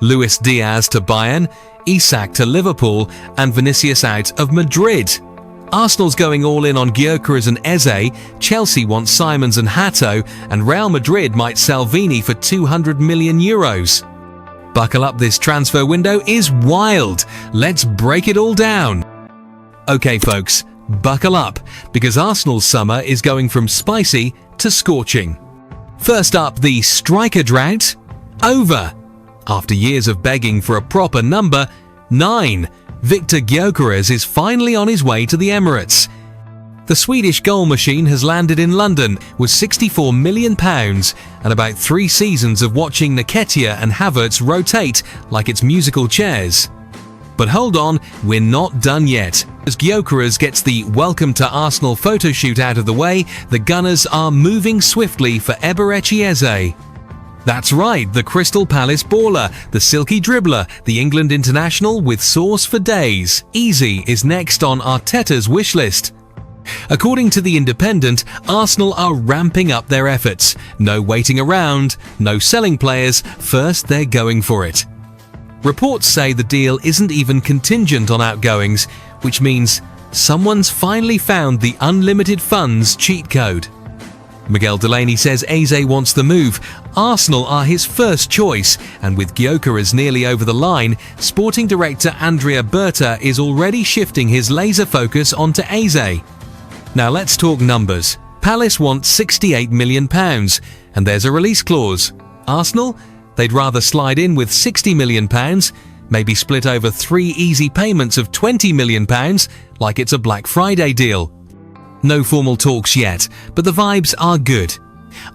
Luis Diaz to Bayern, Isak to Liverpool, and Vinicius out of Madrid. Arsenal's going all in on Gyokeres and Eze, Chelsea wants Simons and Hato, and Real Madrid might sell Vini for €200 million. Buckle up, this transfer window is wild. Let's break it all down. Okay folks, buckle up, because Arsenal's summer is going from spicy to scorching. First up, the striker drought over. After years of begging for a proper number 9, Viktor Gyokeres is finally on his way to the Emirates. The Swedish goal machine has landed in London with £64 million and about 3 seasons of watching Nketiah and Havertz rotate like it's musical chairs. But hold on, we're not done yet. As Gyokeres gets the welcome to Arsenal photo shoot out of the way, the Gunners are moving swiftly for Eberechi Eze. That's right, the Crystal Palace baller, the silky dribbler, the England international with sauce for days. Eze is next on Arteta's wish list. According to The Independent, Arsenal are ramping up their efforts. No waiting around, no selling players, first they're going for it. Reports say the deal isn't even contingent on outgoings, which means someone's finally found the unlimited funds cheat code. Miguel Delaney says Eze wants the move. Arsenal are his first choice, and with Gyokeres nearly over the line, sporting director Andrea Berta is already shifting his laser focus onto Eze. Now let's talk numbers. Palace want £68 million, and there's a release clause. Arsenal? They'd rather slide in with £60 million, maybe split over 3 easy payments of £20 million, like it's a Black Friday deal. No formal talks yet, but the vibes are good.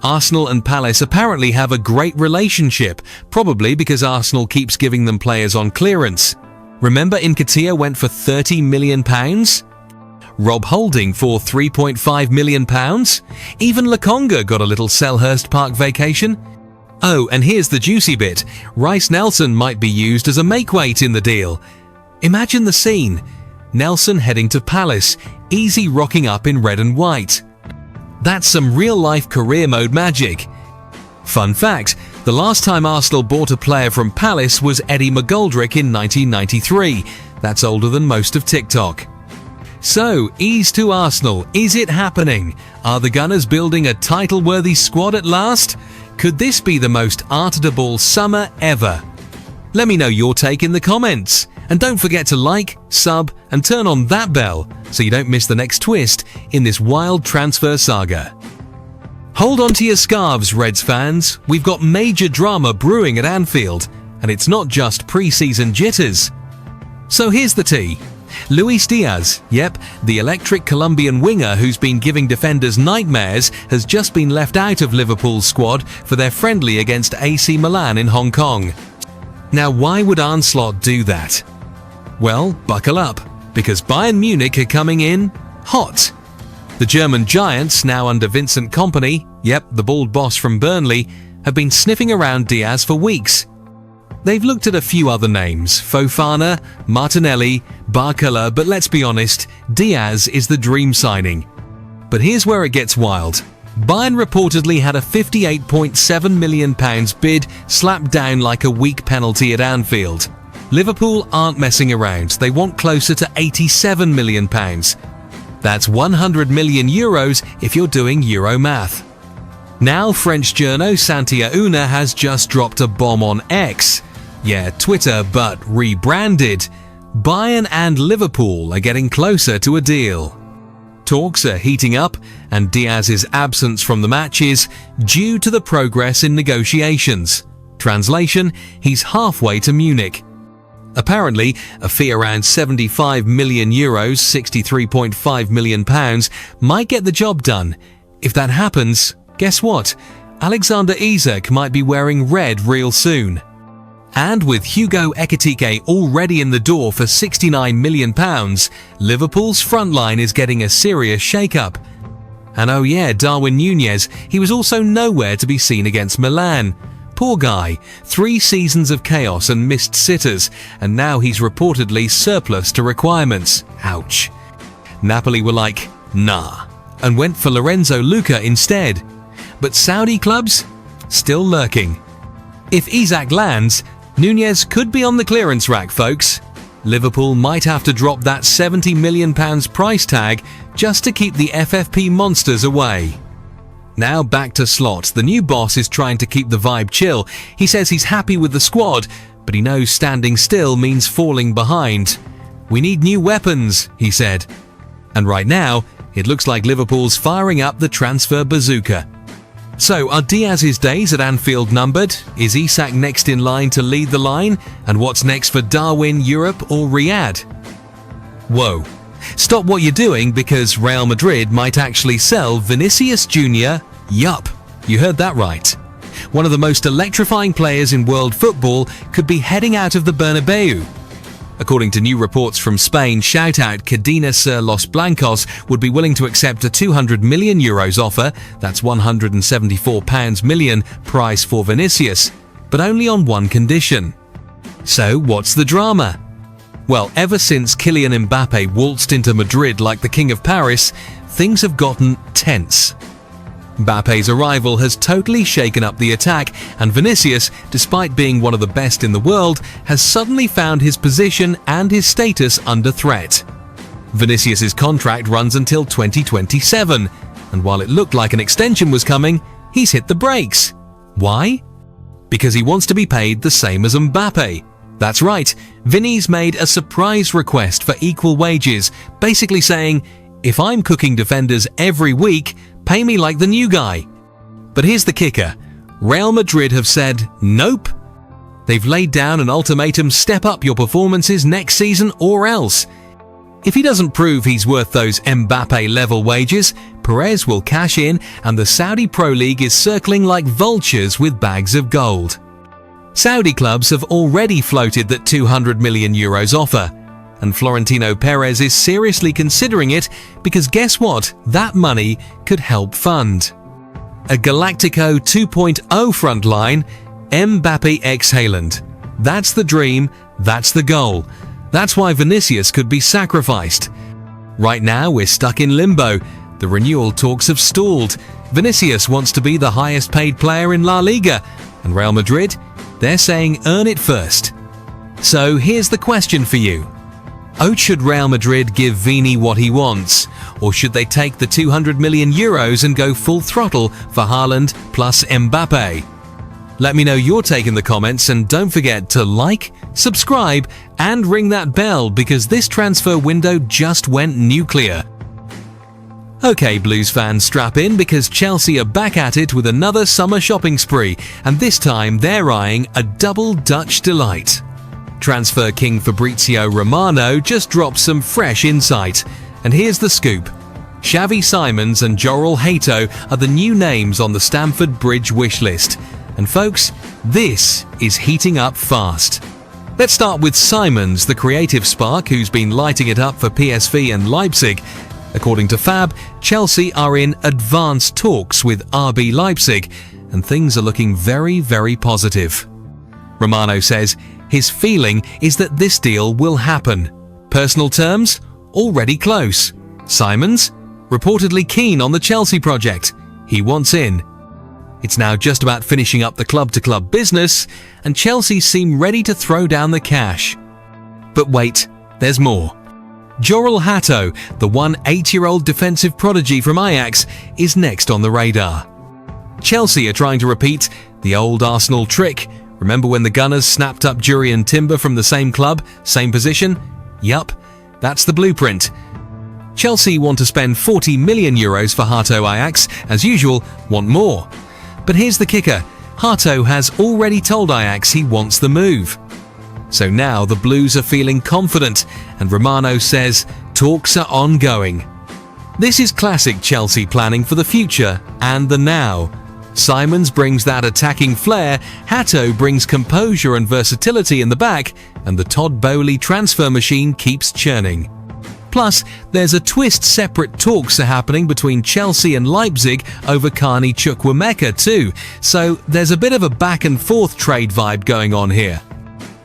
Arsenal and Palace apparently have a great relationship, probably because Arsenal keeps giving them players on clearance. Remember Nketiah went for £30 million? Rob Holding for £3.5 million? Even Lokonga got a little Selhurst Park vacation? Oh, and here's the juicy bit. Reiss Nelson might be used as a makeweight in the deal. Imagine the scene. Nelson heading to Palace, Eze rocking up in red and white. That's some real-life career mode magic. Fun fact, the last time Arsenal bought a player from Palace was Eddie McGoldrick in 1993. That's older than most of TikTok. So, ease to Arsenal. Is it happening? Are the Gunners building a title-worthy squad at last? Could this be the most Arteta ball summer ever? Let me know your take in the comments. And don't forget to like, sub, and turn on that bell so you don't miss the next twist in this wild transfer saga. Hold on to your scarves, Reds fans. We've got major drama brewing at Anfield, and it's not just pre-season jitters. So here's the tea. Luis Diaz, yep, the electric Colombian winger who's been giving defenders nightmares, has just been left out of Liverpool's squad for their friendly against AC Milan in Hong Kong. Now, why would Onslaught do that? Well, buckle up, because Bayern Munich are coming in hot. The German giants, now under Vincent Kompany, yep, the bald boss from Burnley, have been sniffing around Diaz for weeks. They've looked at a few other names, Fofana, Martinelli, Barcola, but let's be honest, Diaz is the dream signing. But here's where it gets wild. Bayern reportedly had a £58.7 million bid slapped down like a weak penalty at Anfield. Liverpool aren't messing around, they want closer to £87 million. That's €100 million if you're doing Euro math. Now French journo Santi Aouna has just dropped a bomb on X. Yeah, Twitter, but rebranded. Bayern and Liverpool are getting closer to a deal. Talks are heating up, and Diaz's absence from the match is due to the progress in negotiations. Translation, he's halfway to Munich. Apparently, a fee around €75 million, £63.5 million, might get the job done. If that happens, guess what? Alexander Isak might be wearing red real soon. And with Hugo Ekitike already in the door for £69 million, Liverpool's frontline is getting a serious shake-up. And oh yeah, Darwin Nunez, he was also nowhere to be seen against Milan. Poor guy, 3 seasons of chaos and missed sitters, and now he's reportedly surplus to requirements. Ouch. Napoli were like, nah, and went for Lorenzo Luca instead. But Saudi clubs? Still lurking. If Isak lands, Nunez could be on the clearance rack, folks. Liverpool might have to drop that £70 million price tag just to keep the FFP monsters away. Now back to Slot. The new boss is trying to keep the vibe chill. He says he's happy with the squad, but he knows standing still means falling behind. "We need new weapons," he said. And right now, it looks like Liverpool's firing up the transfer bazooka. So, are Diaz's days at Anfield numbered? Is Isak next in line to lead the line? And what's next for Darwin, Europe or Riyadh? Whoa. Stop what you're doing because Real Madrid might actually sell Vinicius Jr. Yup, you heard that right. One of the most electrifying players in world football could be heading out of the Bernabeu. According to new reports from Spain, shoutout Cadena Ser Los Blancos would be willing to accept a €200 million offer, that's £174 million price for Vinicius, but only on one condition. So what's the drama? Well, ever since Kylian Mbappe waltzed into Madrid like the King of Paris, things have gotten tense. Mbappe's arrival has totally shaken up the attack, and Vinicius, despite being one of the best in the world, has suddenly found his position and his status under threat. Vinicius's contract runs until 2027, and while it looked like an extension was coming, he's hit the brakes. Why? Because he wants to be paid the same as Mbappe. That's right, Vini's made a surprise request for equal wages, basically saying, "If I'm cooking defenders every week, pay me like the new guy." But here's the kicker. Real Madrid have said nope. They've laid down an ultimatum: step up your performances next season or else. If he doesn't prove he's worth those Mbappe-level wages, Perez will cash in and the Saudi Pro League is circling like vultures with bags of gold. Saudi clubs have already floated that €200 million offer, and Florentino Perez is seriously considering it because guess what? That money could help fund a Galactico 2.0 front line, Mbappe x Haaland. That's the dream, that's the goal. That's why Vinicius could be sacrificed. Right now we're stuck in limbo. The renewal talks have stalled. Vinicius wants to be the highest paid player in La Liga, and Real Madrid, they're saying earn it first. So here's the question for you. Should Real Madrid give Vini what he wants, or should they take the €200 million and go full throttle for Haaland plus Mbappe? Let me know your take in the comments, and don't forget to like, subscribe and ring that bell because this transfer window just went nuclear. Okay Blues fans, strap in because Chelsea are back at it with another summer shopping spree, and this time they're eyeing a double Dutch delight. Transfer king Fabrizio Romano just dropped some fresh insight, and here's the scoop. Xavi Simons and Jorrel Hato are the new names on the Stamford Bridge wish list, and folks, this is heating up fast. Let's start with Simons, the creative spark who's been lighting it up for PSV and Leipzig. According to Fab, Chelsea are in advanced talks with RB Leipzig, and things are looking very, very positive. Romano says his feeling is that this deal will happen. Personal terms? Already close. Simons? Reportedly keen on the Chelsea project. He wants in. It's now just about finishing up the club-to-club business, and Chelsea seem ready to throw down the cash. But wait, there's more. Jorrel Hato, the 8-year-old defensive prodigy from Ajax, is next on the radar. Chelsea are trying to repeat the old Arsenal trick. Remember when the Gunners snapped up Jurrien Timber from the same club, same position? Yup, that's the blueprint. Chelsea want to spend €40 million for Hato. Ajax, as usual, want more. But here's the kicker. Hato has already told Ajax he wants the move. So now the Blues are feeling confident, and Romano says talks are ongoing. This is classic Chelsea planning for the future and the now. Simons brings that attacking flair, Hato brings composure and versatility in the back, and the Todd Boehly transfer machine keeps churning. Plus, there's a twist. Separate talks are happening between Chelsea and Leipzig over Carney Chukwuemeka too, so there's a bit of a back and forth trade vibe going on here.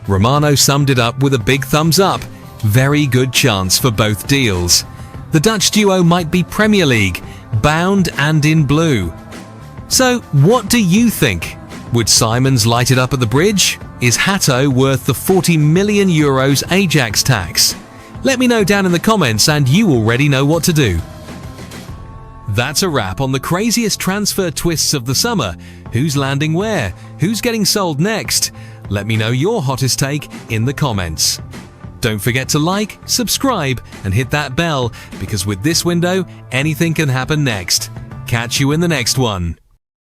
Romano summed it up with a big thumbs up. Very good chance for both deals. The Dutch duo might be Premier League, bound and in blue. So, what do you think? Would Simons light it up at the bridge? Is Hato worth the 40 million euros Ajax tax? Let me know down in the comments and you already know what to do. That's a wrap on the craziest transfer twists of the summer. Who's landing where? Who's getting sold next? Let me know your hottest take in the comments. Don't forget to like, subscribe and hit that bell because with this window, anything can happen next. Catch you in the next one.